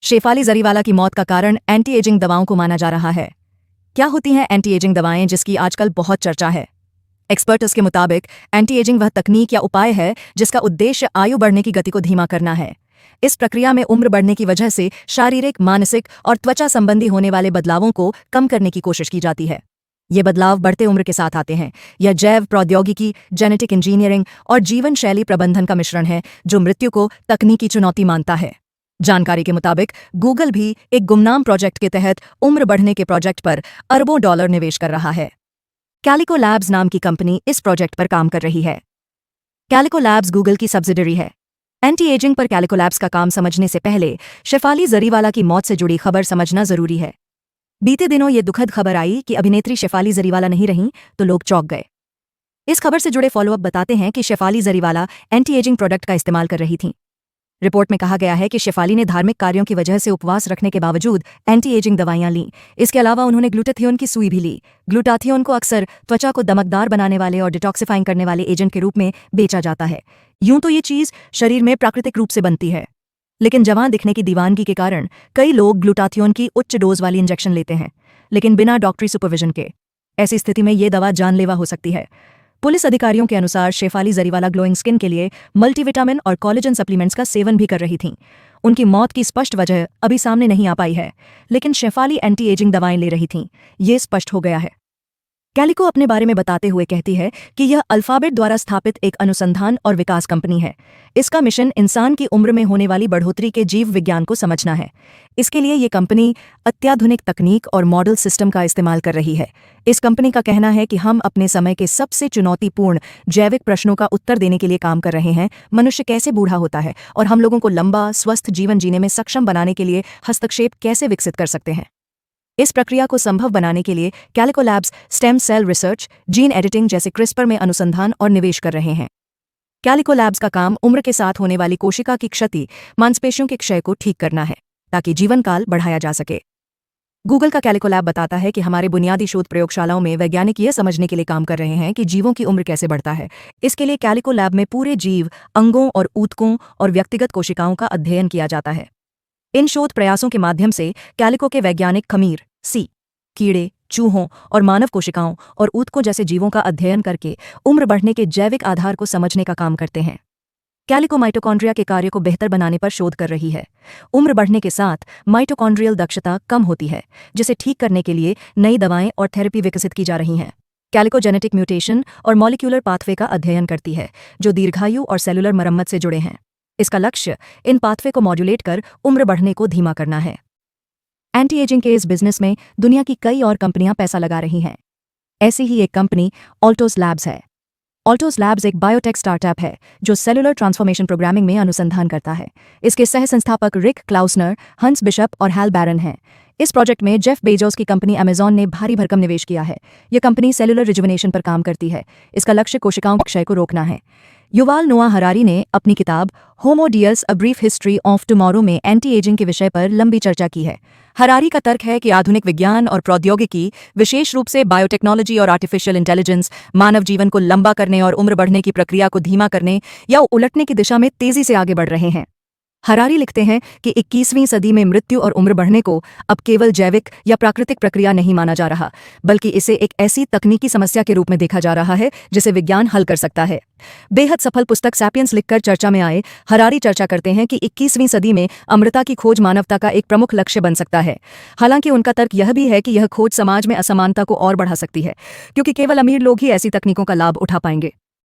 शेफाली जरीवाला की मौत का कारण एंटी एजिंग दवाओं को माना जा रहा है। क्या होती हैं एंटी एजिंग दवाएं जिसकी आजकल बहुत चर्चा है? एक्सपर्ट्स के मुताबिक एंटी एजिंग वह तकनीक या उपाय है जिसका उद्देश्य आयु बढ़ने की गति को धीमा करना है। इस प्रक्रिया में उम्र बढ़ने की वजह से शारीरिक, मानसिक और त्वचा संबंधी होने वाले बदलावों को कम करने की कोशिश की जाती है। ये बदलाव बढ़ते उम्र के साथ आते हैं। यह जैव प्रौद्योगिकी, जेनेटिक इंजीनियरिंग और जीवन शैली प्रबंधन का मिश्रण है जो मृत्यु को तकनीकी चुनौती मानता है। जानकारी के मुताबिक गूगल भी एक गुमनाम प्रोजेक्ट के तहत उम्र बढ़ने के प्रोजेक्ट पर अरबों डॉलर निवेश कर रहा है। कैलिको लैब्स नाम की कंपनी इस प्रोजेक्ट पर काम कर रही है। कैलिको लैब्स गूगल की सब्सिडरी है। एंटी एजिंग पर कैलिको लैब्स का काम समझने से पहले शेफाली जरीवाला की मौत से जुड़ी खबर समझना जरूरी है। बीते दिनों ये दुखद खबर आई कि अभिनेत्री शेफाली जरीवाला नहीं रहीं तो लोग चौंक गए। इस खबर से जुड़े फॉलोअप बताते हैं कि Shefali Jariwala anti ageing product का इस्तेमाल कर रही थीं। रिपोर्ट में कहा गया है कि शेफाली ने धार्मिक कार्यों की वजह से उपवास रखने के बावजूद एंटी एजिंग दवाइयां लीं। इसके अलावा उन्होंने ग्लूटाथियोन की सुई भी ली। ग्लूटाथियोन को अक्सर त्वचा को दमकदार बनाने वाले और डिटॉक्सिफाइंग करने वाले एजेंट के रूप में बेचा जाता है। यूं तो ये चीज शरीर में प्राकृतिक रूप से बनती है, लेकिन जवान दिखने की दीवानगी के कारण कई लोग ग्लूटाथियोन की उच्च डोज वाली इंजेक्शन लेते हैं, लेकिन बिना डॉक्टरी सुपरविजन के। ऐसी स्थिति में ये दवा जानलेवा हो सकती है। पुलिस अधिकारियों के अनुसार शेफाली जरीवाला ग्लोइंग स्किन के लिए मल्टीविटामिन और कोलेजन सप्लीमेंट्स का सेवन भी कर रही थीं। उनकी मौत की स्पष्ट वजह अभी सामने नहीं आ पाई है, लेकिन शेफाली एंटी एजिंग दवाएं ले रही थीं, ये स्पष्ट हो गया है। कैलिको अपने बारे में बताते हुए कहती है कि यह अल्फाबेट द्वारा स्थापित एक अनुसंधान और विकास कंपनी है। इसका मिशन इंसान की उम्र में होने वाली बढ़ोतरी के जीव विज्ञान को समझना है। इसके लिए ये कंपनी अत्याधुनिक तकनीक और मॉडल सिस्टम का इस्तेमाल कर रही है। इस कंपनी का कहना है कि हम अपने समय के सबसे चुनौतीपूर्ण जैविक प्रश्नों का उत्तर देने के लिए काम कर रहे हैं। मनुष्य कैसे बूढ़ा होता है और हम लोगों को लंबा, स्वस्थ जीवन जीने में सक्षम बनाने के लिए हस्तक्षेप कैसे विकसित कर सकते हैं। इस प्रक्रिया को संभव बनाने के लिए Calico labs stem cell research, gene editing जैसे क्रिस्पर में अनुसंधान और निवेश कर रहे हैं। कैलिको लैब्स का काम उम्र के साथ होने वाली कोशिका की क्षति, मांसपेशियों के क्षय को ठीक करना है ताकि जीवन काल बढ़ाया जा सके। गूगल का कैलिको लैब बताता है कि हमारे बुनियादी शोध प्रयोगशालाओं में वैज्ञानिक ये समझने के लिए काम कर रहे हैं कि जीवों की उम्र कैसे बढ़ता है। इसके लिए कैलिको लैब में पूरे जीव, अंगों और ऊतकों और व्यक्तिगत कोशिकाओं का अध्ययन किया जाता है। इन शोध प्रयासों के माध्यम से कैलिको के वैज्ञानिक खमीर, कीड़े, चूहों और मानव कोशिकाओं और ऊतकों जैसे जीवों का अध्ययन करके उम्र बढ़ने के जैविक आधार को समझने का काम करते हैं। कैलिको माइटोकॉन्ड्रिया के कार्य को बेहतर बनाने पर शोध कर रही है। उम्र बढ़ने के साथ माइटोकॉन्ड्रियल दक्षता कम होती है, जिसे ठीक करने के लिए नई दवाएं और थेरेपी विकसित की जा रही हैं। कैलिको जेनेटिक म्यूटेशन और मॉलिक्यूलर पाथवे का अध्ययन करती है जो दीर्घायु और सेलुलर मरम्मत से जुड़े हैं। इसका लक्ष्य इन पाथवे को मॉड्यूलेट कर उम्र बढ़ने को धीमा करना है। एंटी एजिंग के इस बिजनेस में दुनिया की कई और कंपनियां पैसा लगा रही हैं। ऐसी ही एक कंपनी ऑल्टोस लैब्स है। ऑल्टोस लैब्स एक बायोटेक स्टार्टअप है जो सेलुलर ट्रांसफॉर्मेशन प्रोग्रामिंग में अनुसंधान करता है। इसके सह संस्थापक रिक क्लाउसनर, हंस बिशप और हैल बैरन हैं। इस प्रोजेक्ट में जेफ बेजोस की कंपनी अमेजॉन ने भारी भरकम निवेश किया है। यह कंपनी सेलुलर रिजुविनेशन पर काम करती है। इसका लक्ष्य कोशिकाओं के क्षय को रोकना है। युवाल नोआ हरारी ने अपनी किताब Homo Deus a brief history of tomorrow में एंटी एजिंग के विषय पर लंबी चर्चा की है। हरारी का तर्क है कि आधुनिक विज्ञान और प्रौद्योगिकी, विशेष रूप से बायोटेक्नोलॉजी और आर्टिफिशियल इंटेलिजेंस, मानव जीवन को लंबा करने और उम्र बढ़ने की प्रक्रिया को धीमा करने या उलटने की दिशा में तेजी से आगे बढ़ रहे हैं। हरारी लिखते हैं कि 21वीं सदी में मृत्यु और उम्र बढ़ने को अब केवल जैविक या प्राकृतिक प्रक्रिया नहीं माना जा रहा, बल्कि इसे एक ऐसी तकनीकी समस्या के रूप में देखा जा रहा है जिसे विज्ञान हल कर सकता है। बेहद सफल पुस्तक सैपियंस लिखकर चर्चा में आए हरारी चर्चा करते हैं कि 21वीं सदी में अमृता की खोज मानवता का एक प्रमुख लक्ष्य बन सकता है। हालांकि उनका तर्क यह भी है कि यह खोज समाज में असमानता को और बढ़ा सकती है, क्योंकि केवल अमीर लोग ही ऐसी तकनीकों का लाभ उठा पाएंगे।